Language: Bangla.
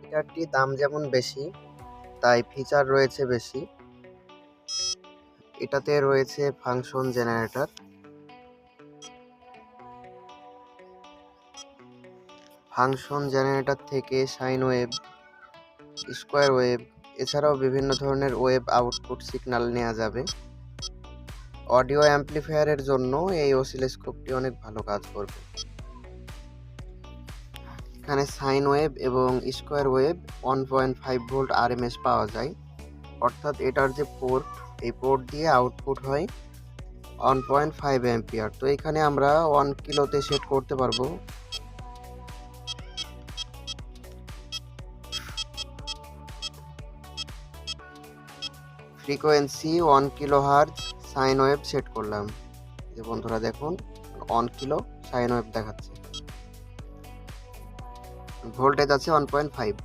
এটারটি দাম যেমন বেশি, তাই ফিচার রয়েছে বেশি। এটাতে রয়েছে ফাংশন জেনারেটর। ফাংশন জেনারেটর থেকে সাইন ওয়েভ, স্কোয়ার ওয়েভ, এছাড়াও বিভিন্ন ধরনের ওয়েভ আউটপুট সিগন্যাল নেওয়া যাবে। অডিও অ্যাম্প্লিফায়ারের জন্য এই অসিলোস্কোপটি অনেক ভালো কাজ করবে। এখানে সাইন ওয়েভ এবং স্কোয়ার ওয়েভ 1.5 ভোল্ট আরএমএস পাওয়া যায়, অর্থাৎ এটার যে পোর্ট, এই পোর্ট দিয়ে আউটপুট হয় 1.5 অ্যাম্পিয়ার। তো এখানে আমরা 1 কিলোতে সেট করতে পারবো। Frequency 1 kilo hertz sine wave set করলাম। যে বন্ধুরা দেখুন 1 কিলো সাইন ওয়েভ দেখাচ্ছে, ভোল্টেজ আছে 1.5।